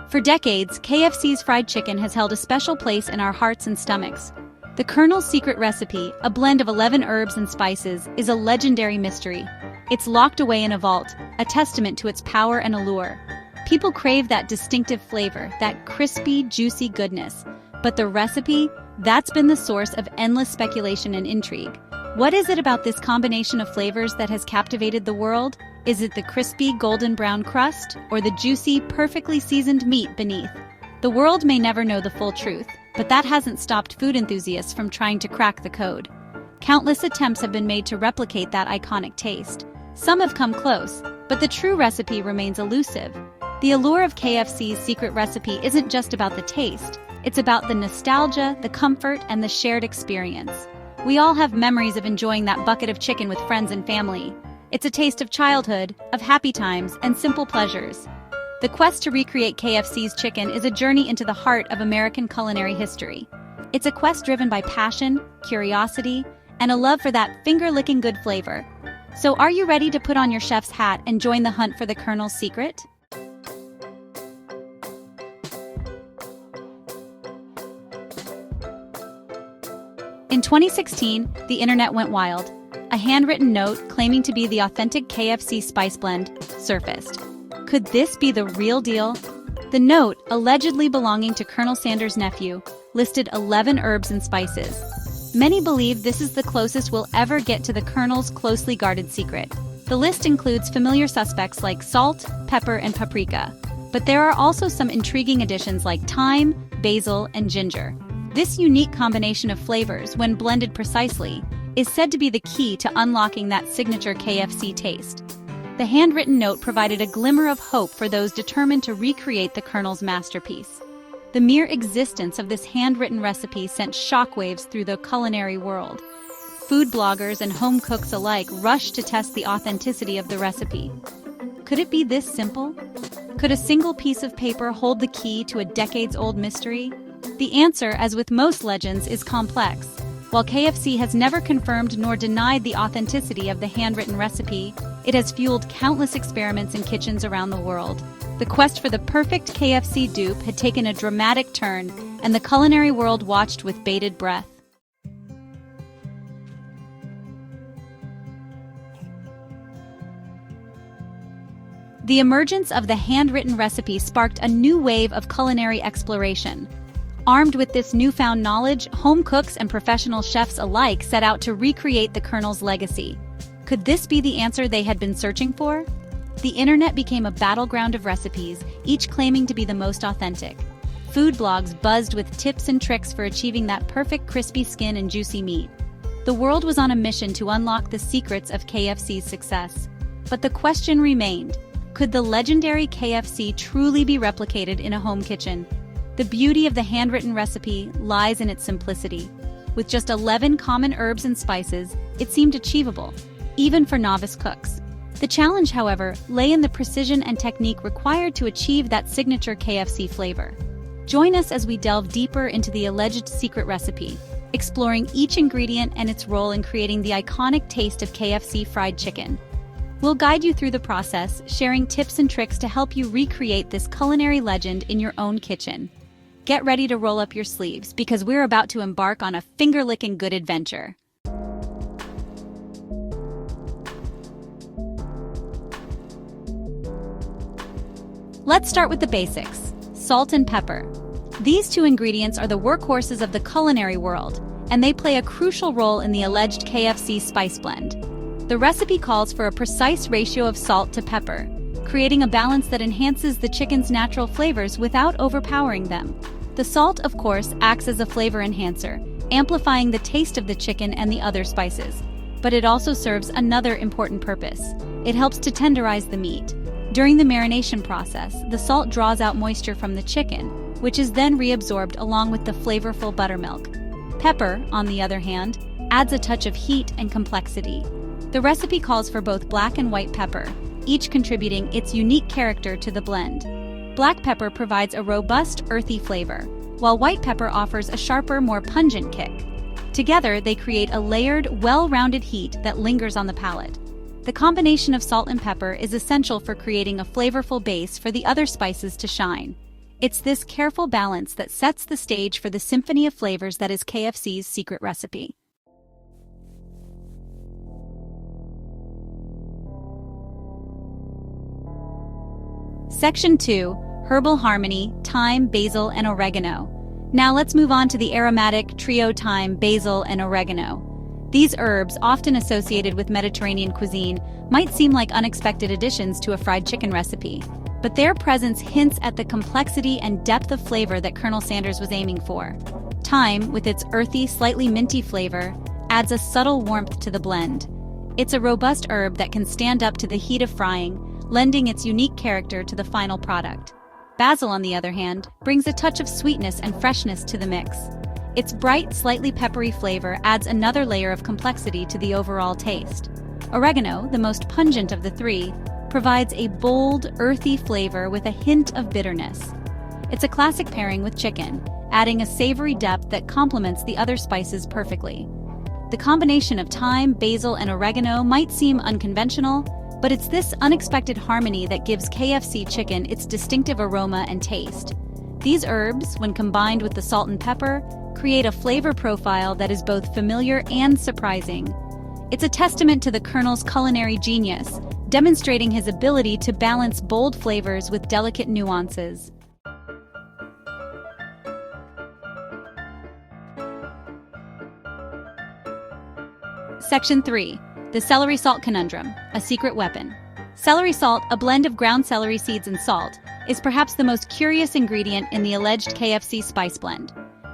For decades, KFC's fried chicken has held a special place in our hearts and stomachs. The Colonel's secret recipe, a blend of 11 herbs and spices, is a legendary mystery. It's locked away in a vault, a testament to its power and allure. People crave that distinctive flavor, that crispy, juicy goodness. But the recipe? That's been the source of endless speculation and intrigue. What is it about this combination of flavors that has captivated the world? Is it the crispy, golden brown crust, or the juicy, perfectly seasoned meat beneath? The world may never know the full truth, but that hasn't stopped food enthusiasts from trying to crack the code. Countless attempts have been made to replicate that iconic taste. Some have come close, but the true recipe remains elusive. The allure of KFC's secret recipe isn't just about the taste, it's about the nostalgia, the comfort, and the shared experience. We all have memories of enjoying that bucket of chicken with friends and family. It's a taste of childhood, of happy times, and simple pleasures. The quest to recreate KFC's chicken is a journey into the heart of American culinary history. It's a quest driven by passion, curiosity, and a love for that finger-licking good flavor. So are you ready to put on your chef's hat and join the hunt for the Colonel's secret? In 2016, the internet went wild. A handwritten note claiming to be the authentic KFC spice blend surfaced. Could this be the real deal? The note, allegedly belonging to Colonel Sanders' nephew, listed 11 herbs and spices. Many believe this is the closest we'll ever get to the Colonel's closely guarded secret. The list includes familiar suspects like salt, pepper, and paprika. But there are also some intriguing additions like thyme, basil, and ginger. This unique combination of flavors, when blended precisely, is said to be the key to unlocking that signature KFC taste. The handwritten note provided a glimmer of hope for those determined to recreate the Colonel's masterpiece. The mere existence of this handwritten recipe sent shockwaves through the culinary world. Food bloggers and home cooks alike rushed to test the authenticity of the recipe. Could it be this simple? Could a single piece of paper hold the key to a decades-old mystery? The answer, as with most legends, is complex. While KFC has never confirmed nor denied the authenticity of the handwritten recipe, it has fueled countless experiments in kitchens around the world. The quest for the perfect KFC dupe had taken a dramatic turn, and the culinary world watched with bated breath. The emergence of the handwritten recipe sparked a new wave of culinary exploration. Armed with this newfound knowledge, home cooks and professional chefs alike set out to recreate the Colonel's legacy. Could this be the answer they had been searching for? The internet became a battleground of recipes, each claiming to be the most authentic. Food blogs buzzed with tips and tricks for achieving that perfect crispy skin and juicy meat. The world was on a mission to unlock the secrets of KFC's success. But the question remained, could the legendary KFC truly be replicated in a home kitchen? The beauty of the handwritten recipe lies in its simplicity. With just 11 common herbs and spices, it seemed achievable, even for novice cooks. The challenge, however, lay in the precision and technique required to achieve that signature KFC flavor. Join us as we delve deeper into the alleged secret recipe, exploring each ingredient and its role in creating the iconic taste of KFC fried chicken. We'll guide you through the process, sharing tips and tricks to help you recreate this culinary legend in your own kitchen. Get ready to roll up your sleeves because we're about to embark on a finger-licking good adventure. Let's start with the basics: salt and pepper. These two ingredients are the workhorses of the culinary world, and they play a crucial role in the alleged KFC spice blend. The recipe calls for a precise ratio of salt to pepper, creating a balance that enhances the chicken's natural flavors without overpowering them. The salt, of course, acts as a flavor enhancer, amplifying the taste of the chicken and the other spices. But it also serves another important purpose. It helps to tenderize the meat. During the marination process, the salt draws out moisture from the chicken, which is then reabsorbed along with the flavorful buttermilk. Pepper, on the other hand, adds a touch of heat and complexity. The recipe calls for both black and white pepper, each contributing its unique character to the blend. Black pepper provides a robust, earthy flavor, while white pepper offers a sharper, more pungent kick. Together, they create a layered, well-rounded heat that lingers on the palate. The combination of salt and pepper is essential for creating a flavorful base for the other spices to shine. It's this careful balance that sets the stage for the symphony of flavors that is KFC's secret recipe. Section 2. Herbal Harmony, Thyme, Basil, and Oregano. Now let's move on to the aromatic trio thyme, basil, and oregano. These herbs, often associated with Mediterranean cuisine, might seem like unexpected additions to a fried chicken recipe, but their presence hints at the complexity and depth of flavor that Colonel Sanders was aiming for. Thyme, with its earthy, slightly minty flavor, adds a subtle warmth to the blend. It's a robust herb that can stand up to the heat of frying, lending its unique character to the final product. Basil, on the other hand, brings a touch of sweetness and freshness to the mix. Its bright, slightly peppery flavor adds another layer of complexity to the overall taste. Oregano, the most pungent of the three, provides a bold, earthy flavor with a hint of bitterness. It's a classic pairing with chicken, adding a savory depth that complements the other spices perfectly. The combination of thyme, basil, and oregano might seem unconventional, but it's this unexpected harmony that gives KFC chicken its distinctive aroma and taste. These herbs, when combined with the salt and pepper, create a flavor profile that is both familiar and surprising. It's a testament to the Colonel's culinary genius, demonstrating his ability to balance bold flavors with delicate nuances. Section 3. The celery salt conundrum, a secret weapon. Celery salt, a blend of ground celery seeds and salt, is perhaps the most curious ingredient in the alleged KFC spice blend.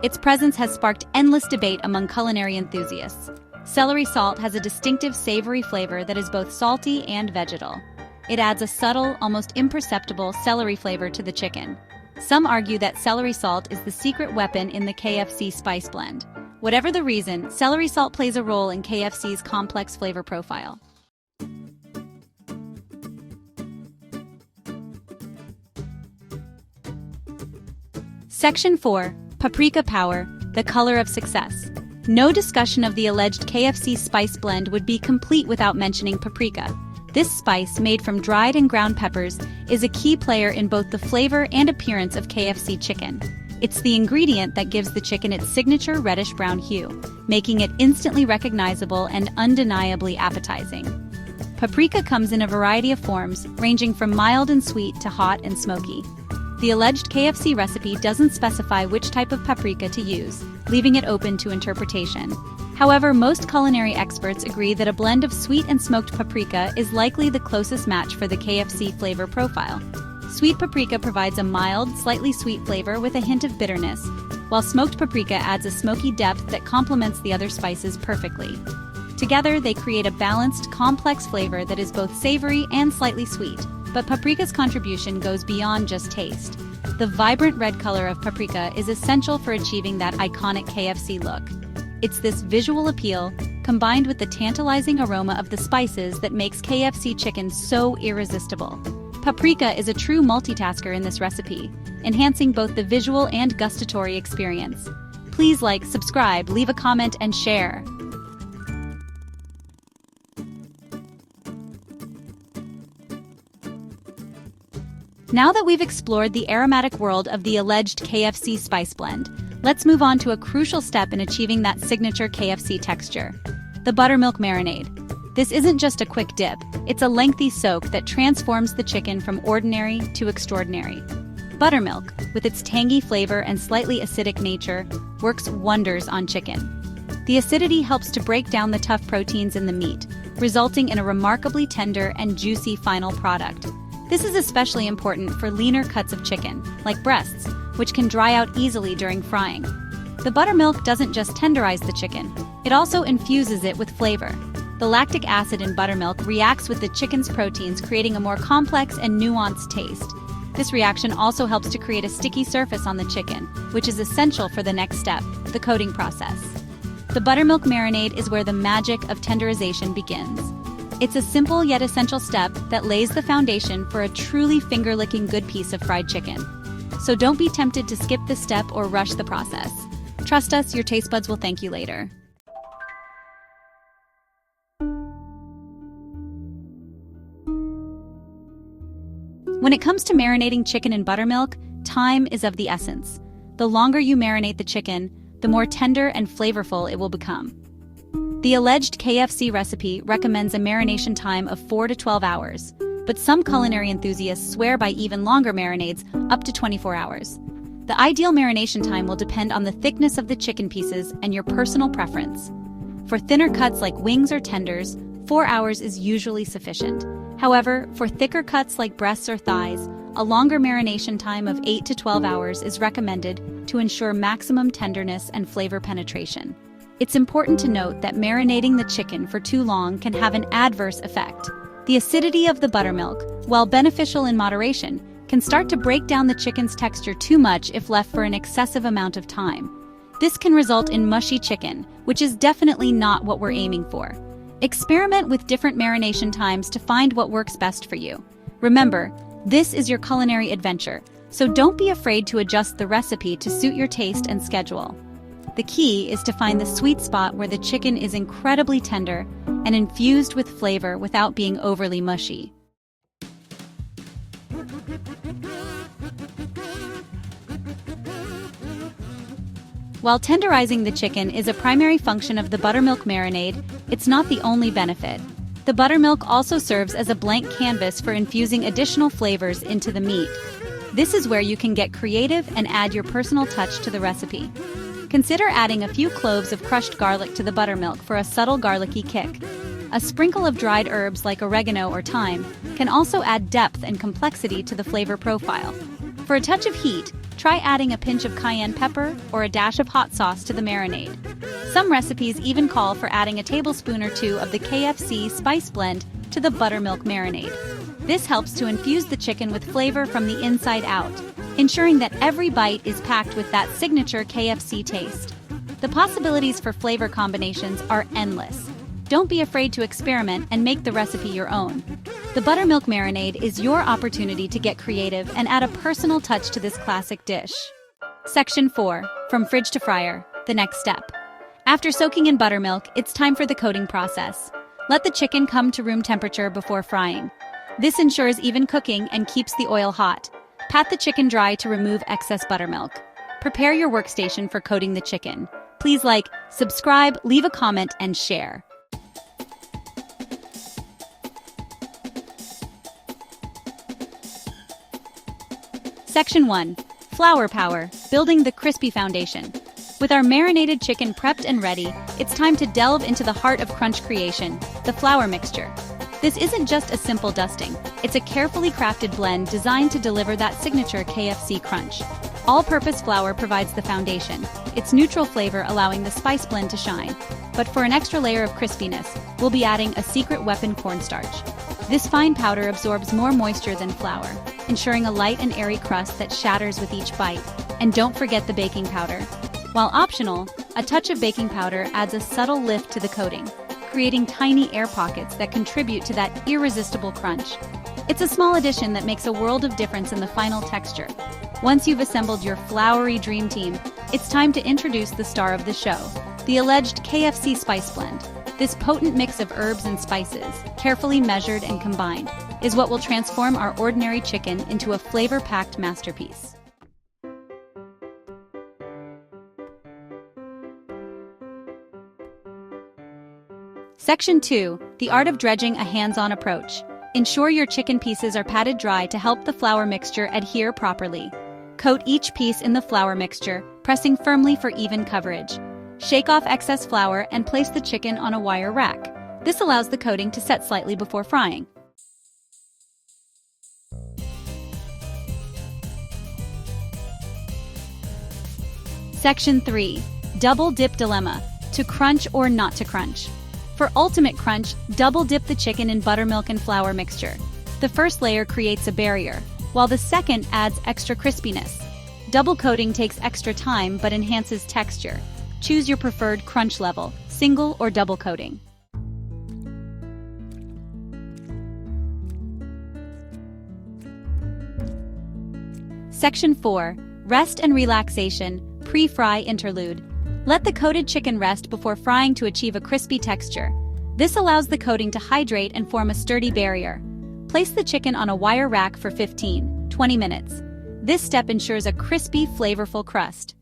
Its presence has sparked endless debate among culinary enthusiasts. Celery salt has a distinctive savory flavor that is both salty and vegetal. It adds a subtle, almost imperceptible celery flavor to the chicken. Some argue that celery salt is the secret weapon in the KFC spice blend. Whatever the reason, celery salt plays a role in KFC's complex flavor profile. Section 4. Paprika Power, the color of success. No discussion of the alleged KFC spice blend would be complete without mentioning paprika. This spice, made from dried and ground peppers, is a key player in both the flavor and appearance of KFC chicken. It's the ingredient that gives the chicken its signature reddish-brown hue, making it instantly recognizable and undeniably appetizing. Paprika comes in a variety of forms, ranging from mild and sweet to hot and smoky. The alleged KFC recipe doesn't specify which type of paprika to use, leaving it open to interpretation. However, most culinary experts agree that a blend of sweet and smoked paprika is likely the closest match for the KFC flavor profile. Sweet paprika provides a mild, slightly sweet flavor with a hint of bitterness, while smoked paprika adds a smoky depth that complements the other spices perfectly. Together, they create a balanced, complex flavor that is both savory and slightly sweet, but paprika's contribution goes beyond just taste. The vibrant red color of paprika is essential for achieving that iconic KFC look. It's this visual appeal, combined with the tantalizing aroma of the spices, that makes KFC chicken so irresistible. Paprika is a true multitasker in this recipe, enhancing both the visual and gustatory experience. Please like, subscribe, leave a comment, and share. Now that we've explored the aromatic world of the alleged KFC spice blend, let's move on to a crucial step in achieving that signature KFC texture: the buttermilk marinade. This isn't just a quick dip, it's a lengthy soak that transforms the chicken from ordinary to extraordinary. Buttermilk, with its tangy flavor and slightly acidic nature, works wonders on chicken. The acidity helps to break down the tough proteins in the meat, resulting in a remarkably tender and juicy final product. This is especially important for leaner cuts of chicken, like breasts, which can dry out easily during frying. The buttermilk doesn't just tenderize the chicken, it also infuses it with flavor. The lactic acid in buttermilk reacts with the chicken's proteins, creating a more complex and nuanced taste. This reaction also helps to create a sticky surface on the chicken, which is essential for the next step, the coating process. The buttermilk marinade is where the magic of tenderization begins. It's a simple yet essential step that lays the foundation for a truly finger-licking good piece of fried chicken. So don't be tempted to skip this step or rush the process. Trust us, your taste buds will thank you later. When it comes to marinating chicken in buttermilk, time is of the essence. The longer you marinate the chicken, the more tender and flavorful it will become. The alleged KFC recipe recommends a marination time of 4 to 12 hours, but some culinary enthusiasts swear by even longer marinades, up to 24 hours. The ideal marination time will depend on the thickness of the chicken pieces and your personal preference. For thinner cuts like wings or tenders, 4 hours is usually sufficient. However, for thicker cuts like breasts or thighs, a longer marination time of 8 to 12 hours is recommended to ensure maximum tenderness and flavor penetration. It's important to note that marinating the chicken for too long can have an adverse effect. The acidity of the buttermilk, while beneficial in moderation, can start to break down the chicken's texture too much if left for an excessive amount of time. This can result in mushy chicken, which is definitely not what we're aiming for. Experiment with different marination times to find what works best for you. Remember, this is your culinary adventure, so don't be afraid to adjust the recipe to suit your taste and schedule. The key is to find the sweet spot where the chicken is incredibly tender and infused with flavor without being overly mushy. While tenderizing the chicken is a primary function of the buttermilk marinade, it's not the only benefit. The buttermilk also serves as a blank canvas for infusing additional flavors into the meat. This is where you can get creative and add your personal touch to the recipe. Consider adding a few cloves of crushed garlic to the buttermilk for a subtle garlicky kick. A sprinkle of dried herbs like oregano or thyme can also add depth and complexity to the flavor profile. For a touch of heat, try adding a pinch of cayenne pepper or a dash of hot sauce to the marinade. Some recipes even call for adding a tablespoon or two of the KFC spice blend to the buttermilk marinade. This helps to infuse the chicken with flavor from the inside out, ensuring that every bite is packed with that signature KFC taste. The possibilities for flavor combinations are endless. Don't be afraid to experiment and make the recipe your own. The buttermilk marinade is your opportunity to get creative and add a personal touch to this classic dish. Section 4. From fridge to fryer, the next step. After soaking in buttermilk, it's time for the coating process. Let the chicken come to room temperature before frying. This ensures even cooking and keeps the oil hot. Pat the chicken dry to remove excess buttermilk. Prepare your workstation for coating the chicken. Please like, subscribe, leave a comment, and share. Section 1. Flour power, building the crispy foundation. With our marinated chicken prepped and ready, it's time to delve into the heart of crunch creation, the flour mixture. This isn't just a simple dusting, it's a carefully crafted blend designed to deliver that signature KFC crunch. All-purpose flour provides the foundation, its neutral flavor allowing the spice blend to shine. But for an extra layer of crispiness, we'll be adding a secret weapon, cornstarch. This fine powder absorbs more moisture than flour, ensuring a light and airy crust that shatters with each bite. And don't forget the baking powder. While optional, a touch of baking powder adds a subtle lift to the coating, creating tiny air pockets that contribute to that irresistible crunch. It's a small addition that makes a world of difference in the final texture. Once you've assembled your floury dream team, it's time to introduce the star of the show, the alleged KFC spice blend. This potent mix of herbs and spices, carefully measured and combined, is what will transform our ordinary chicken into a flavor-packed masterpiece. Section 2. The art of dredging, a hands-on approach. Ensure your chicken pieces are patted dry to help the flour mixture adhere properly. Coat each piece in the flour mixture, pressing firmly for even coverage. Shake off excess flour and place the chicken on a wire rack. This allows the coating to set slightly before frying. Section 3. Double dip dilemma. To crunch or not to crunch. For ultimate crunch, double dip the chicken in buttermilk and flour mixture. The first layer creates a barrier, while the second adds extra crispiness. Double coating takes extra time but enhances texture. Choose your preferred crunch level, single or double coating. Section 4. Rest and relaxation, pre-fry interlude. Let the coated chicken rest before frying to achieve a crispy texture. This allows the coating to hydrate and form a sturdy barrier. Place the chicken on a wire rack for 15-20 minutes. This step ensures a crispy, flavorful crust.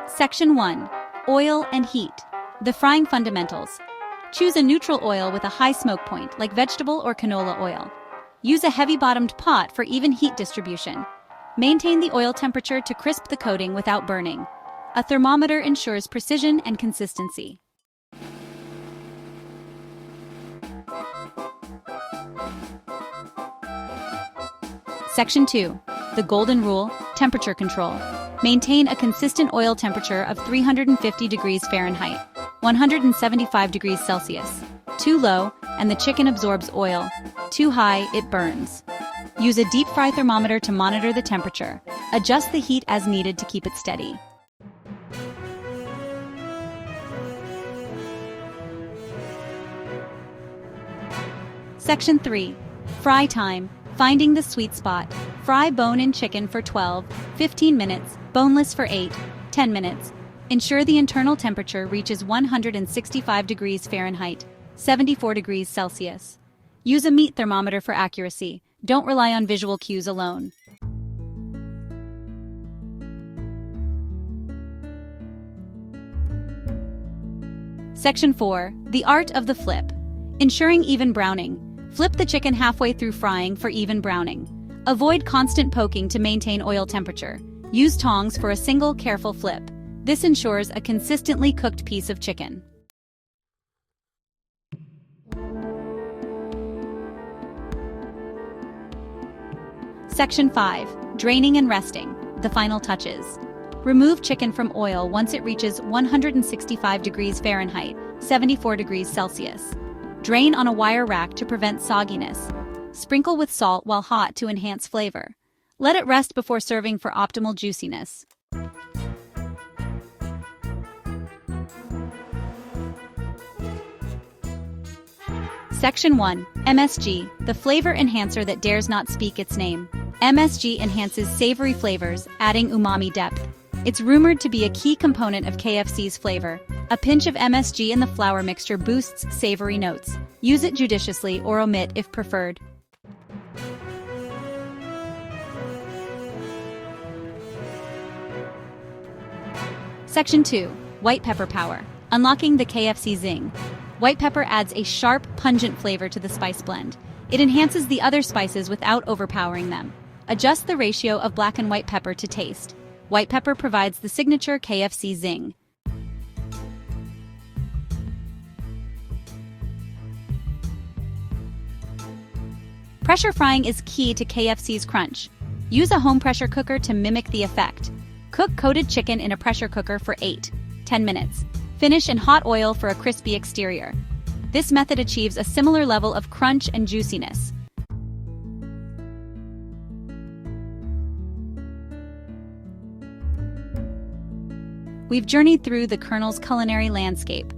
Section 1. Oil and heat. The frying fundamentals. Choose a neutral oil with a high smoke point, like vegetable or canola oil. Use a heavy-bottomed pot for even heat distribution. Maintain the oil temperature to crisp the coating without burning. A thermometer ensures precision and consistency. Section 2. The golden rule, temperature control. Maintain a consistent oil temperature of 350 degrees Fahrenheit, 175 degrees Celsius. Too low, and the chicken absorbs oil. Too high, it burns. Use a deep fry thermometer to monitor the temperature. Adjust the heat as needed to keep it steady. Section 3. Fry time. Finding the sweet spot. Fry bone-in chicken for 12-15 minutes, boneless for 8-10 minutes. Ensure the internal temperature reaches 165 degrees Fahrenheit, 74 degrees Celsius. Use a meat thermometer for accuracy. Don't rely on visual cues alone. Section 4. The art of the flip. Ensuring even browning. Flip the chicken halfway through frying for even browning. Avoid constant poking to maintain oil temperature. Use tongs for a single, careful flip. This ensures a consistently cooked piece of chicken. Section 5. Draining and resting. The final touches. Remove chicken from oil once it reaches 165 degrees Fahrenheit, 74 degrees Celsius. Drain on a wire rack to prevent sogginess. Sprinkle with salt while hot to enhance flavor. Let it rest before serving for optimal juiciness. Section 1. MSG, the flavor enhancer that dares not speak its name. MSG enhances savory flavors, adding umami depth. It's rumored to be a key component of KFC's flavor. A pinch of MSG in the flour mixture boosts savory notes. Use it judiciously or omit if preferred. Section 2. White pepper power. Unlocking the KFC zing. White pepper adds a sharp, pungent flavor to the spice blend. It enhances the other spices without overpowering them. Adjust the ratio of black and white pepper to taste. White pepper provides the signature KFC zing. Pressure frying is key to KFC's crunch. Use a home pressure cooker to mimic the effect. Cook coated chicken in a pressure cooker for 8-10 minutes. Finish in hot oil for a crispy exterior. This method achieves a similar level of crunch and juiciness. We've journeyed through the Colonel's culinary landscape.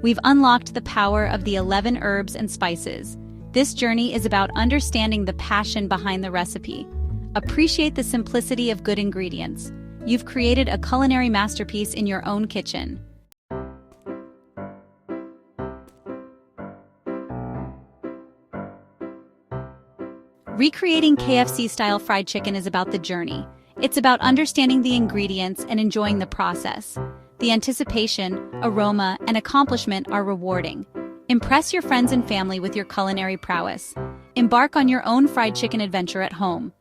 We've unlocked the power of the 11 herbs and spices. This journey is about understanding the passion behind the recipe. Appreciate the simplicity of good ingredients. You've created a culinary masterpiece in your own kitchen. Recreating KFC-style fried chicken is about the journey. It's about understanding the ingredients and enjoying the process. The anticipation, aroma, and accomplishment are rewarding. Impress your friends and family with your culinary prowess. Embark on your own fried chicken adventure at home.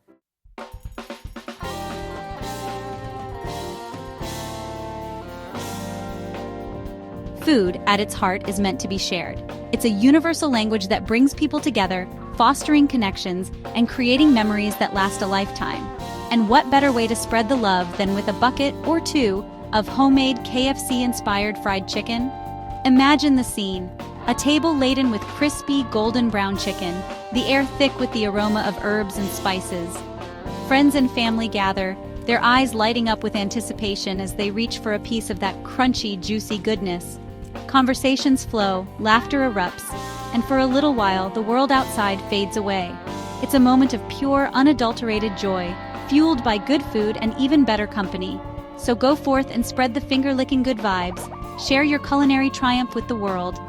Food, at its heart, is meant to be shared. It's a universal language that brings people together, fostering connections, and creating memories that last a lifetime. And what better way to spread the love than with a bucket or two of homemade KFC-inspired fried chicken? Imagine the scene. A table laden with crispy, golden brown chicken, the air thick with the aroma of herbs and spices. Friends and family gather, their eyes lighting up with anticipation as they reach for a piece of that crunchy, juicy goodness. Conversations flow, laughter erupts, and for a little while, the world outside fades away. It's a moment of pure, unadulterated joy, fueled by good food and even better company. So go forth and spread the finger-licking good vibes. Share your culinary triumph with the world.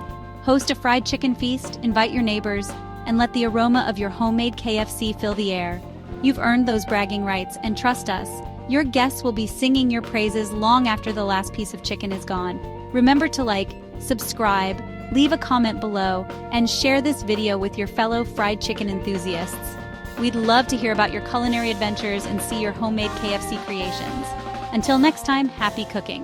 Host a fried chicken feast, invite your neighbors, and let the aroma of your homemade KFC fill the air. You've earned those bragging rights, and trust us, your guests will be singing your praises long after the last piece of chicken is gone. Remember to like, subscribe, leave a comment below, and share this video with your fellow fried chicken enthusiasts. We'd love to hear about your culinary adventures and see your homemade KFC creations. Until next time, happy cooking!